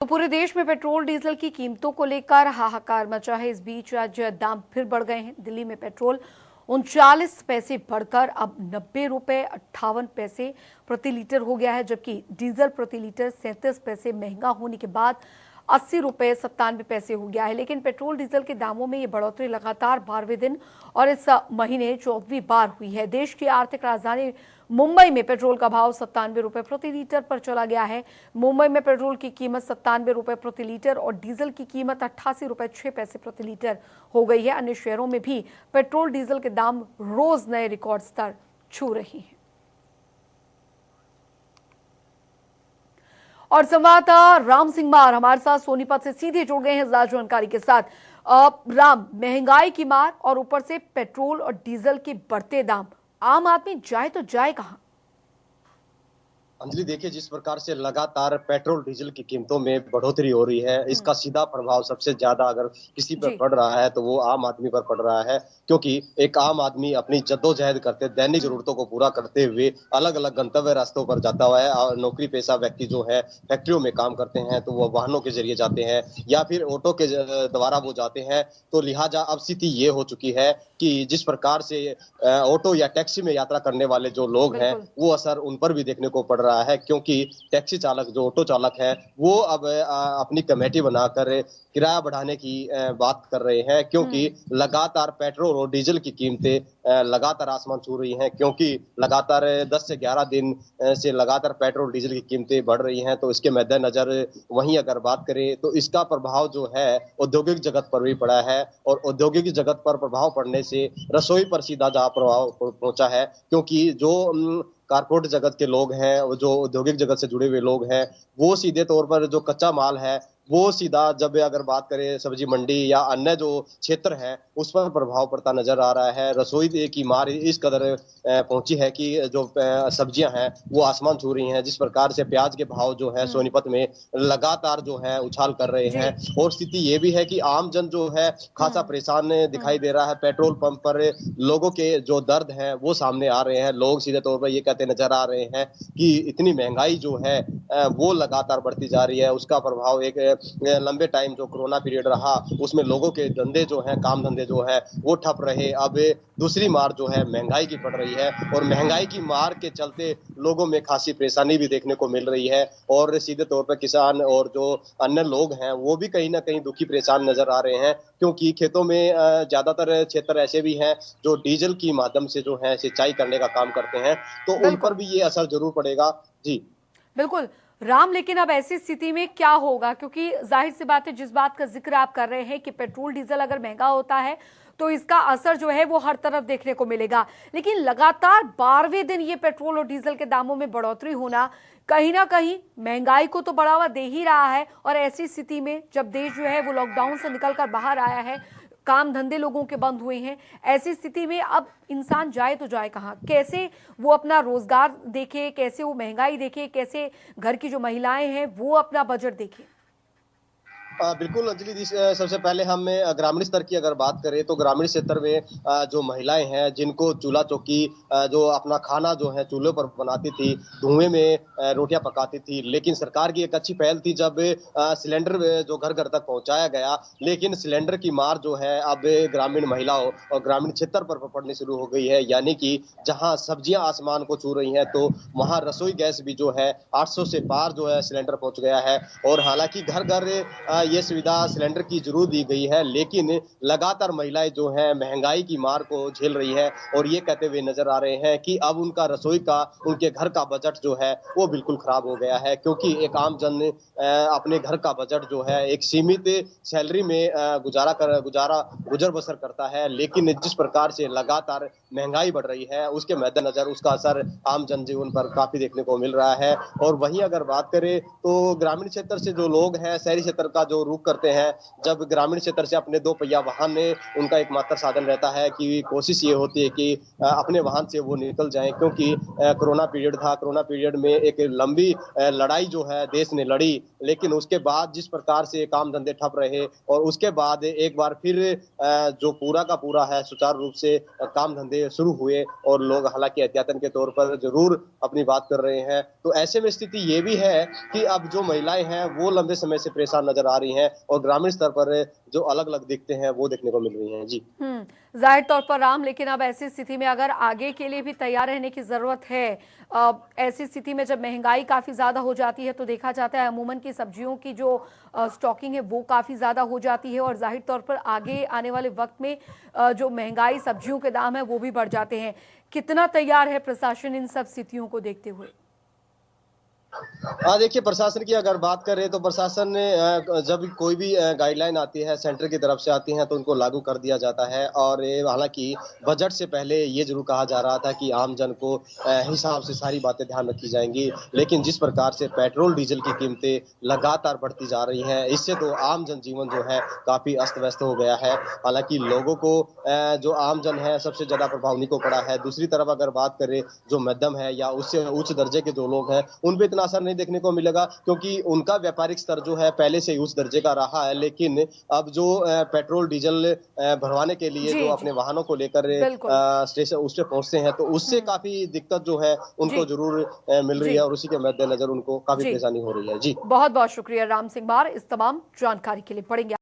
तो पूरे देश में पेट्रोल डीजल की कीमतों को लेकर हाहाकार मचा है। इस बीच आज दाम फिर बढ़ गए हैं। दिल्ली में पेट्रोल 39 पैसे बढ़कर अब 90 रुपए 58 पैसे प्रति लीटर हो गया है, जबकि डीजल प्रति लीटर 37 पैसे महंगा होने के बाद 80 रुपए 97 पैसे हो गया है। लेकिन पेट्रोल डीजल के दामों में ये बढ़ोतरी लगातार 12वें दिन और इस महीने 14वीं बार हुई है। देश की आर्थिक राजधानी मुंबई में पेट्रोल का भाव 97 रुपए प्रति लीटर पर चला गया है। मुंबई में पेट्रोल की कीमत 97 रुपए प्रति लीटर और डीजल की कीमत 88 रुपए 6 पैसे प्रति लीटर हो गई है। अन्य शहरों में भी पेट्रोल डीजल के दाम रोज नए रिकॉर्ड स्तर छू रही हैं। और संवाददाता राम सिंह मार हमारे साथ सोनीपत से सीधे जुड़ गए हैं ज्यादा जानकारी के साथ। राम, महंगाई की मार और ऊपर से पेट्रोल और डीजल के बढ़ते दाम, आम आदमी जाए तो जाए कहां? अंजलि, देखिए, जिस प्रकार से लगातार पेट्रोल डीजल की कीमतों में बढ़ोतरी हो रही है, इसका सीधा प्रभाव सबसे ज्यादा अगर किसी पर पड़ रहा है तो वो आम आदमी पर पड़ रहा है। क्योंकि एक आम आदमी अपनी जद्दोजहद करते, दैनिक जरूरतों को पूरा करते हुए अलग अलग गंतव्य रास्तों पर जाता हुआ है। और नौकरी पेशा व्यक्ति जो है फैक्ट्रियों में काम करते हैं तो वो वाहनों के जरिए जाते हैं या फिर ऑटो के द्वारा वो जाते हैं। तो लिहाजा अब स्थिति ये हो चुकी है कि जिस प्रकार से ऑटो या टैक्सी में यात्रा करने वाले जो लोग हैं वो असर उन पर भी देखने को पड़ रहा है। क्योंकि टैक्सी चालक, जो ऑटो चालक है, वो अब अपनी कमेटी बनाकर किराया बढ़ाने की बात कर रहे हैं। क्योंकि लगातार पेट्रोल और डीजल की कीमतें लगातार आसमान छू रही हैं। क्योंकि लगातार 10 से 11 दिन से लगातार पेट्रोल डीजल की कीमतें बढ़ रही हैं। तो इसके मद्देनजर वहीं अगर बात करें तो इसका प्रभाव जो है औद्योगिक जगत पर भी पड़ा है। और औद्योगिक जगत पर प्रभाव पड़ने से रसोई पर सीधा जहां प्रभाव पहुंचा है। क्योंकि जो कारपोरेट जगत के लोग हैं, जो औद्योगिक जगत से जुड़े हुए लोग हैं, वो सीधे तौर पर जो कच्चा माल है वो सीधा, जब अगर बात करें सब्जी मंडी या अन्य जो क्षेत्र है, उस पर प्रभाव पड़ता नजर आ रहा है। रसोई की मार इस कदर पहुंची है कि जो सब्जियां हैं वो आसमान छू रही हैं। जिस प्रकार से प्याज के भाव जो है सोनीपत में लगातार जो है उछाल कर रहे हैं। और स्थिति ये भी है कि आम जन जो है खासा परेशान दिखाई दे रहा है। पेट्रोल पंप पर लोगों के जो दर्द है वो सामने आ रहे हैं। लोग सीधे तौर पर ये कहते नजर आ रहे हैं कि इतनी महंगाई जो है वो लगातार बढ़ती जा रही है। उसका प्रभाव एक लंबे टाइम जो कोरोना पीरियड रहा उसमें लोगों के धंधे जो हैं, काम धंधे जो है वो ठप रहे। अब दूसरी मार जो है महंगाई की पड़ रही है और महंगाई की मार के चलते लोगों में खासी परेशानी भी देखने को मिल रही है। और सीधे तौर पर किसान और जो अन्य लोग हैं वो भी कहीं ना कहीं दुखी परेशान नजर आ रहे हैं। क्योंकि खेतों में ज्यादातर क्षेत्र ऐसे भी हैं जो डीजल की माध्यम से जो है सिंचाई करने का काम करते हैं। तो उन पर भी ये असर जरूर पड़ेगा। जी बिल्कुल राम, लेकिन अब ऐसी स्थिति में क्या होगा? क्योंकि जाहिर सी बात है, जिस बात का जिक्र आप कर रहे हैं कि पेट्रोल डीजल अगर महंगा होता है तो इसका असर जो है वो हर तरफ देखने को मिलेगा। लेकिन लगातार 12वें दिन ये पेट्रोल और डीजल के दामों में बढ़ोतरी होना कहीं ना कहीं महंगाई को तो बढ़ावा दे ही रहा है। और ऐसी स्थिति में जब देश जो है वो लॉकडाउन से निकलकर बाहर आया है, काम धंधे लोगों के बंद हुए हैं, ऐसी स्थिति में अब इंसान जाए तो जाए कहां? कैसे वो अपना रोजगार देखे, कैसे वो महंगाई देखे, कैसे घर की जो महिलाएं हैं वो अपना बजट देखें? बिल्कुल अंजलि जी, सबसे पहले हम ग्रामीण स्तर की अगर बात करें तो ग्रामीण क्षेत्र में जो महिलाएं हैं जिनको चूल्हा चौकी, जो अपना खाना जो है चूल्हे पर बनाती थी, धुएं में रोटियां पकाती थी। लेकिन सरकार की एक अच्छी पहल थी जब सिलेंडर जो घर घर तक पहुंचाया गया। लेकिन सिलेंडर की मार जो है अब ग्रामीण महिलाओं और ग्रामीण क्षेत्र पर पड़नी शुरू हो गई है। यानी कि जहां सब्जियां आसमान को छू रही हैं तो वहां रसोई गैस भी जो है 800 से पार जो है सिलेंडर पहुंच गया है। और हालांकि घर घर ये सुविधा सिलेंडर की जरूर दी गई है, लेकिन लगातार महिलाएं जो है महंगाई की मार को झेल रही है और ये कहते हुए नजर आ रहे हैं कि अब उनका रसोई का, उनके घर का बजट जो है वो बिल्कुल खराब हो गया है। क्योंकि एक आम जन अपने घर का बजट जो है एक सीमित सैलरी में गुजर बसर करता है। लेकिन जिस प्रकार से लगातार महंगाई बढ़ रही है उसके मद्देनजर उसका असर आम जनजीवन पर काफी देखने को मिल रहा है। और वहीं अगर बात करें तो ग्रामीण क्षेत्र से जो लोग हैं, शहरी क्षेत्र का जो जो रुख करते हैं, जब ग्रामीण क्षेत्र से अपने दो पहिया वाहन में उनका एकमात्र साधन रहता है कि कोशिश ये होती है कि अपने वाहन से वो निकल जाएं, क्योंकि कोरोना पीरियड था। कोरोना पीरियड में एक लंबी लड़ाई जो है देश ने लड़ी, लेकिन उसके बाद जिस प्रकार से काम धंधे ठप रहे और उसके बाद एक बार फिर जो पूरा का पूरा है सुचारू रूप से काम धंधे शुरू हुए और लोग हालांकि एहतियातन के तौर पर जरूर अपनी बात कर रहे हैं। तो ऐसे में स्थिति ये भी है कि अब जो महिलाएं हैं वो लंबे समय से परेशान नजर आ रही हैं और ग्रामीण स्तर पर जो अलग अलग दिखते हैं वो देखने को मिल रही हैं। जी जाहिर तौर पर राम, लेकिन अब ऐसी स्थिति में अगर आगे के लिए भी तैयार रहने की जरूरत है, ऐसी स्थिति में जब महंगाई काफी ज्यादा हो जाती है तो देखा जाता है अमूमन की सब्जियों की जो स्टॉकिंग है वो काफी ज्यादा हो जाती है और जाहिर तौर पर आगे आने वाले वक्त में जो महंगाई सब्जियों के दाम है वो भी बढ़ जाते हैं। कितना तैयार है प्रशासन इन सब स्थितियों को देखते हुए? देखिए, प्रशासन की अगर बात करें तो प्रशासन ने जब कोई भी गाइडलाइन आती है सेंटर की तरफ से आती है तो उनको लागू कर दिया जाता है। और हालांकि बजट से पहले ये जरूर कहा जा रहा था कि आम जन को हिसाब से सारी बातें ध्यान रखी जाएंगी, लेकिन जिस प्रकार से पेट्रोल डीजल की कीमतें लगातार बढ़ती जा रही हैं, इससे तो आम जनजीवन जो है काफी अस्त व्यस्त हो गया है। हालांकि लोगों को जो आम जन है सबसे ज्यादा प्रभाव नहीं को पड़ा है। दूसरी तरफ अगर बात करें जो मध्यम है या उससे उच्च दर्जे के जो लोग हैं उन पे इतना असर नहीं देखने को मिलेगा, क्योंकि उनका व्यापारिक स्तर जो है पहले से ही उस दर्जे का रहा है। लेकिन अब जो पेट्रोल डीजल भरवाने के लिए जो अपने वाहनों को लेकर स्टेशन उस पे पहुंचते हैं तो उससे काफी दिक्कत जो है उनको जरूर मिल रही है और उसी के मद्देनजर उनको काफी परेशानी हो रही है। जी बहुत बहुत शुक्रिया राम सिंह मार इस तमाम जानकारी के लिए। पढ़ेंगे